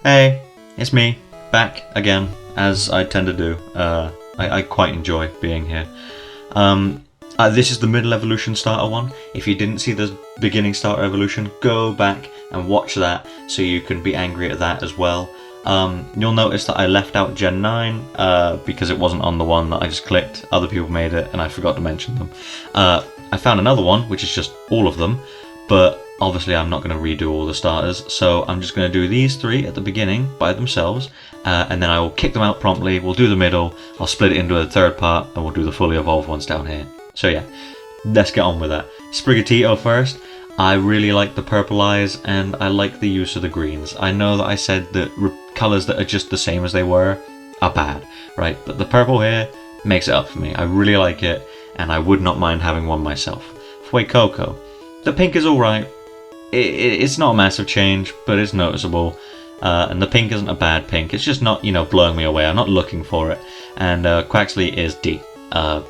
Hey, it's me, back again, as I tend to do. I quite enjoy being here. This is the middle evolution starter one. If you didn't see the beginning starter evolution, go back and watch that so you can be angry at that as well. You'll notice that I left out Gen 9 because it wasn't on the one that I just clicked. Other people made it and I forgot to mention them. I found another one, which is just all of them, but obviously I'm not going to redo all the starters, so I'm just going to do these three at the beginning by themselves, and then I will kick them out promptly, we'll do the middle, I'll split it into a third part, and we'll do the fully evolved ones down here. So yeah, let's get on with that. Sprigatito first. I really like the purple eyes, and I like the use of the greens. I know that I said that colours that are just the same as they were are bad, right? But the purple here makes it up for me. I really like it, and I would not mind having one myself. Fuecoco. The pink is alright. It's not a massive change, but it's noticeable. And the pink isn't a bad pink. It's just not, blowing me away. I'm not looking for it. And Quaxley is D,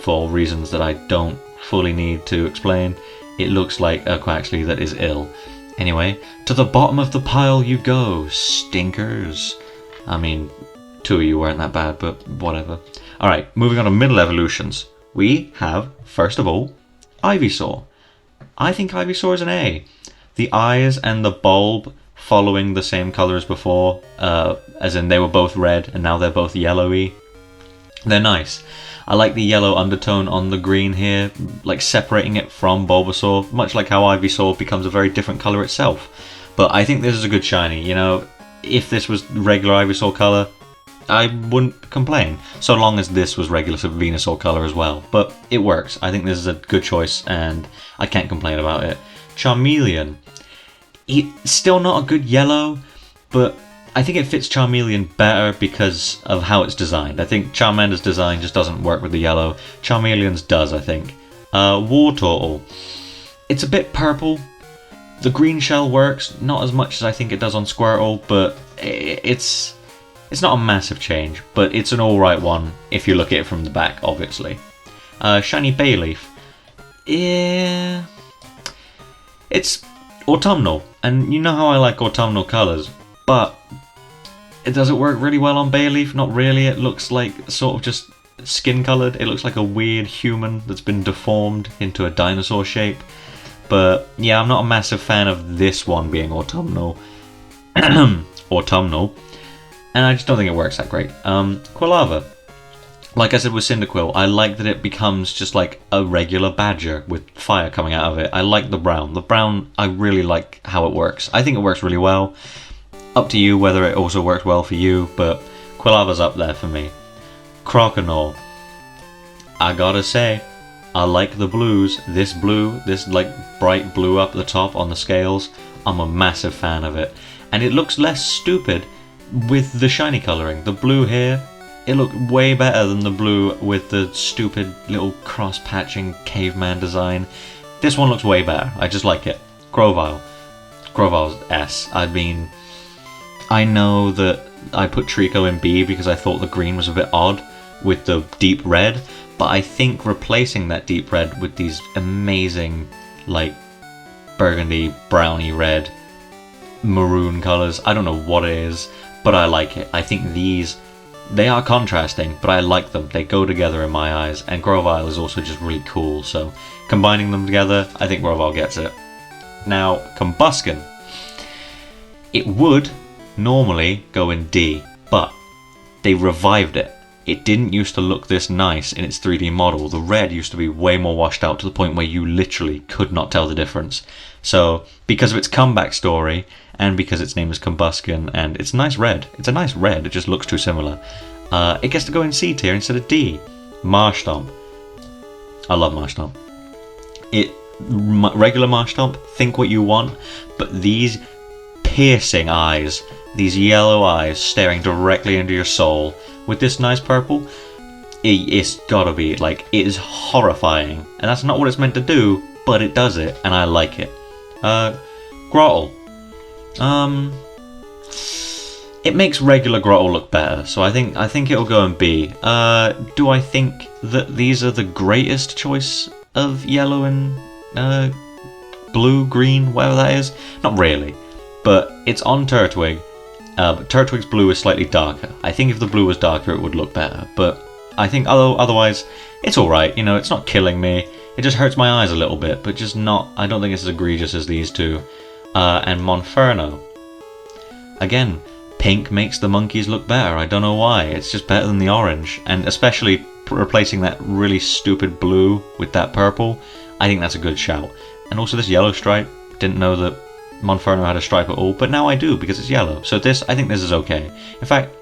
for reasons that I don't fully need to explain. It looks like a Quaxley that is ill. Anyway, to the bottom of the pile you go, stinkers. I mean, two of you weren't that bad, but whatever. Alright, moving on to middle evolutions. We have, first of all, Ivysaur. I think Ivysaur is an A. The eyes and the bulb following the same colour as before, as in they were both red and now they're both yellowy. They're nice. I like the yellow undertone on the green here, like separating it from Bulbasaur, much like how Ivysaur becomes a very different colour itself. But I think this is a good shiny, if this was regular Ivysaur colour, I wouldn't complain, so long as this was regular Venusaur colour as well. But it works. I think this is a good choice, and I can't complain about it. Charmeleon. It's still not a good yellow, but I think it fits Charmeleon better because of how it's designed. I think Charmander's design just doesn't work with the yellow. Charmeleon's does, I think. Wartortle. It's a bit purple. The green shell works, not as much as I think it does on Squirtle, but it's not a massive change, but it's an alright one if you look at it from the back, obviously. Shiny Bayleaf. Yeah, it's autumnal, and you know how I like autumnal colours, but does it work really well on Bayleaf? Not really. It looks like sort of just skin coloured. It looks like a weird human that's been deformed into a dinosaur shape. But yeah, I'm not a massive fan of this one being autumnal. Autumnal. And I just don't think it works that great. Quilava. Like I said with Cyndaquil, I like that it becomes just like a regular badger with fire coming out of it. I like the brown. The brown, I really like how it works. I think it works really well. Up to you whether it also works well for you, but Quilava's up there for me. Croconaw. I gotta say, I like the blues. This blue, this like bright blue up the top on the scales, I'm a massive fan of it. And it looks less stupid with the shiny colouring. The blue here, it looked way better than the blue with the stupid little cross-patching caveman design. This one looks way better. I just like it. Grovyle. Grovyle's S. I mean, I know that I put Trico in B because I thought the green was a bit odd with the deep red, but I think replacing that deep red with these amazing, like, burgundy, browny red, maroon colours, I don't know what it is, but I like it. I think these, they are contrasting, but I like them. They go together in my eyes, and Grovyle is also just really cool, so combining them together, I think Grovyle gets it. Now, Combusken. It would normally go in D, but they revived it. It didn't used to look this nice in its 3D model. The red used to be way more washed out to the point where you literally could not tell the difference. So, because of its comeback story, and because its name is Combusken, and it's nice red. It's a nice red, it just looks too similar. It gets to go in C tier instead of D. Marshtomp. I love Marshtomp. Regular Marshtomp, think what you want, but these piercing eyes, these yellow eyes staring directly into your soul, with this nice purple, it's gotta be, like, it is horrifying. And that's not what it's meant to do, but it does it, and I like it. Grottle. It makes regular Grottle look better, so I think it'll go in B. Do I think that these are the greatest choice of yellow and blue, green, whatever that is? Not really. But it's on Turtwig. But Turtwig's blue is slightly darker. I think if the blue was darker, it would look better. But I think otherwise, it's alright. You know, it's not killing me. It just hurts my eyes a little bit, but just not... I don't think it's as egregious as these two. And Monferno. Again, pink makes the monkeys look better. I don't know why. It's just better than the orange. And especially replacing that really stupid blue with that purple, I think that's a good shout. And also this yellow stripe. Didn't know that Monferno had a stripe at all, but now I do because it's yellow. So I think this is okay. In fact,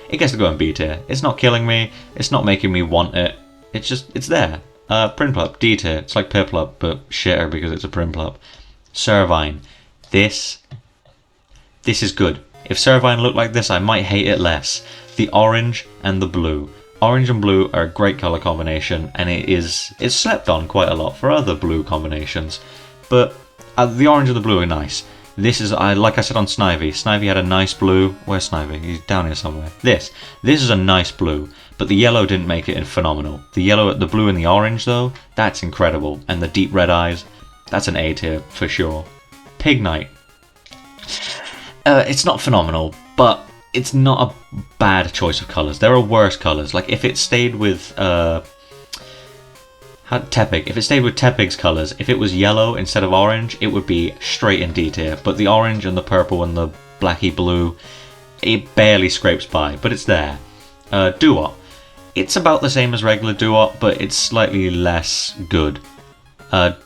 it gets to go in B tier. It's not killing me. It's not making me want it. It's there. Prinplup, D tier. It's like Piplup, but shitter because it's a Prinplup. Servine. This is good. If Servine looked like this, I might hate it less. The orange and the blue. Orange and blue are a great colour combination, and it's slept on quite a lot for other blue combinations. But the orange and the blue are nice. This is, like I said on Snivy. Snivy had a nice blue. Where's Snivy? He's down here somewhere. This is a nice blue, but the yellow didn't make it phenomenal. The blue and the orange though, that's incredible. And the deep red eyes, that's an A tier for sure. Pignite. It's not phenomenal, but it's not a bad choice of colours. There are worse colours. Like if it stayed with Tepig. If it stayed with Tepig's colours, if it was yellow instead of orange, it would be straight in D tier. But the orange and the purple and the blacky blue, it barely scrapes by, but it's there. Doo-Wop. It's about the same as regular Doo-Wop, but it's slightly less good.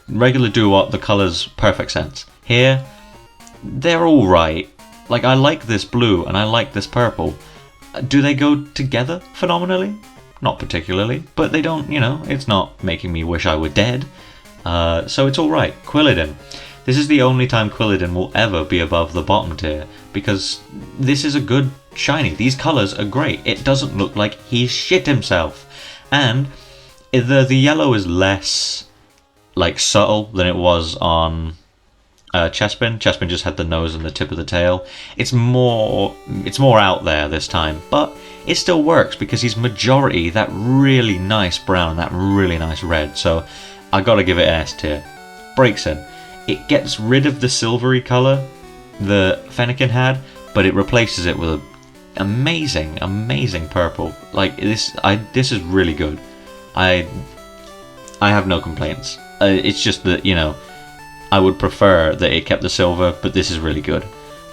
Regular Doo-Wop, the colours, perfect sense. Here, they're alright. Like, I like this blue and I like this purple. Do they go together phenomenally? Not particularly, but they don't, it's not making me wish I were dead. So it's alright. Quilladin. This is the only time Quilladin will ever be above the bottom tier, because this is a good shiny. These colours are great. It doesn't look like he's shit himself. And the yellow is less, like, subtle than it was on Chespin. Chespin just had the nose and the tip of the tail. It's more out there this time, but it still works because he's majority that really nice brown, that really nice red. So I gotta give it S tier. Breaksin. It gets rid of the silvery colour that Fennekin had, but it replaces it with an amazing purple. Like this is really good. I have no complaints. It's just that, I would prefer that it kept the silver, but this is really good.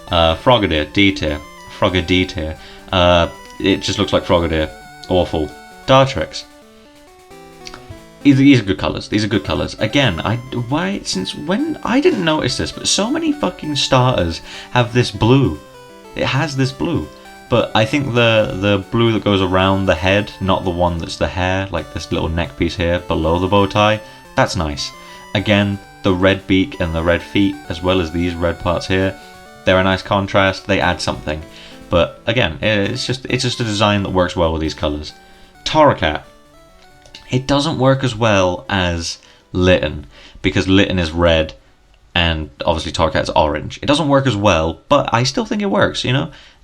Frogadier, D tier. Frogger D tier. It just looks like Frogadier. Awful. Dartrix. These are good colours. These are good colours. Again, since when? I didn't notice this, but so many fucking starters have this blue. It has this blue. But I think the blue that goes around the head, not the one that's the hair, like this little neck piece here below the bow tie, that's nice. Again, the red beak and the red feet, as well as these red parts here, they're a nice contrast. They add something. But again, it's just a design that works well with these colours. Torracat. It doesn't work as well as Litten, because Litten is red and obviously Torracat's orange. It doesn't work as well, but I still think it works,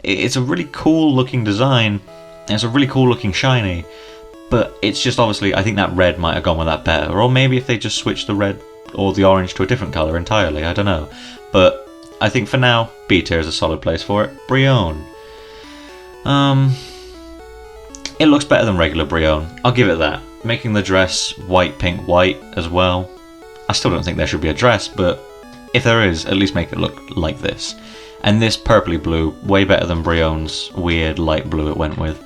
It's a really cool looking design, and it's a really cool looking shiny, but it's just obviously, I think that red might have gone with that better. Or maybe if they just switched the red or the orange to a different colour entirely, I don't know. But I think for now, B tier is a solid place for it. Brionne. It looks better than regular Brionne. I'll give it that. Making the dress white, pink, white as well. I still don't think there should be a dress, but if there is, at least make it look like this. And this purpley blue, way better than Brionne's weird light blue it went with.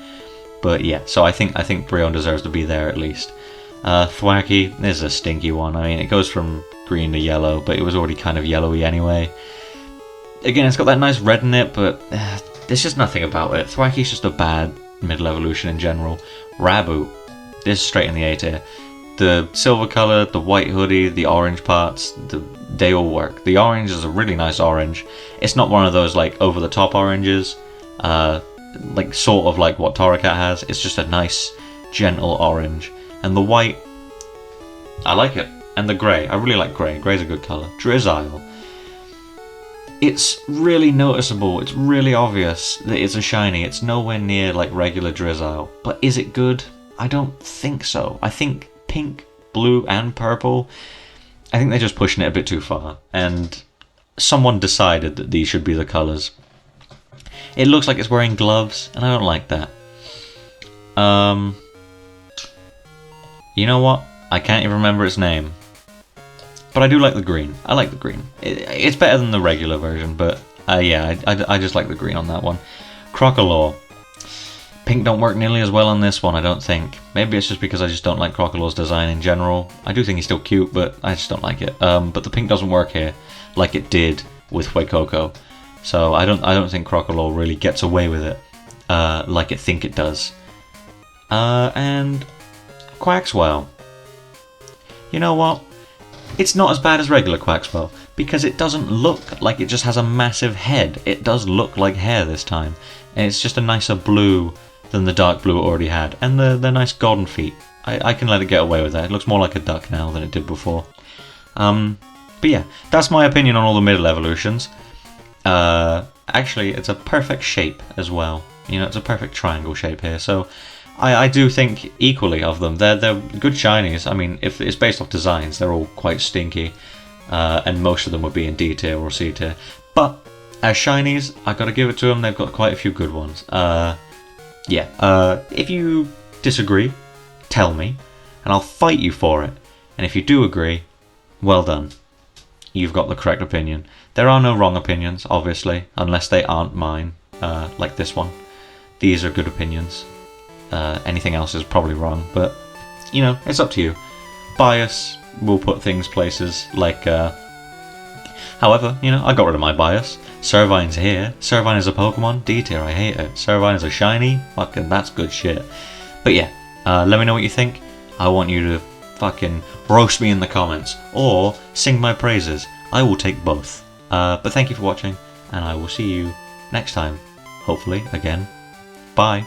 But yeah, so I think Brionne deserves to be there at least. Thwacky, this is a stinky one. I mean, it goes from green to yellow, but it was already kind of yellowy anyway. Again, it's got that nice red in it, but there's just nothing about it. Thwacky's just a bad middle evolution in general. Raboot, this is straight in the A tier. The silver colour, the white hoodie, the orange parts, they all work. The orange is a really nice orange. It's not one of those like over the top oranges, like sort of like what Torracat has. It's just a nice, gentle orange. And the white, I like it. And the grey, I really like grey. Grey's a good colour. Drizzile. It's really noticeable, it's really obvious that it's a shiny. It's nowhere near like regular Drizzile. But is it good? I don't think so. I think pink, blue and purple, I think they're just pushing it a bit too far. And someone decided that these should be the colours. It looks like it's wearing gloves, and I don't like that. You know what? I can't even remember its name. But I do like the green. I like the green. It's better than the regular version, but yeah, I just like the green on that one. Crocolaw. Pink don't work nearly as well on this one, I don't think. Maybe it's just because I just don't like Crocolaw's design in general. I do think he's still cute, but I just don't like it. But the pink doesn't work here like it did with Huecoco. So I don't think Crocolaw really gets away with it like it think it does. And Quaxwell. You know what? It's not as bad as regular Quaxwell because it doesn't look like it just has a massive head. It does look like hair this time, and it's just a nicer blue than the dark blue it already had, and the nice golden feet. I can let it get away with that. It looks more like a duck now than it did before. But yeah, that's my opinion on all the middle evolutions. Actually, it's a perfect shape as well. You know, it's a perfect triangle shape here, so I do think equally of them. They're good shinies. I mean, if it's based off designs, they're all quite stinky, and most of them would be in D tier or C tier. But as shinies, I gotta give it to them. They've got quite a few good ones. Yeah. If you disagree, tell me, and I'll fight you for it. And if you do agree, well done. You've got the correct opinion. There are no wrong opinions, obviously, unless they aren't mine, like this one. These are good opinions. Anything else is probably wrong, but, you know, it's up to you. Bias will put things places, like, however, you know, I got rid of my bias. Servine's here. Servine is a Pokemon. D tier, I hate it. Servine is a shiny. Fucking, that's good shit. But yeah, let me know what you think. I want you to fucking roast me in the comments, or sing my praises. I will take both. But thank you for watching, and I will see you next time. Hopefully, again. Bye.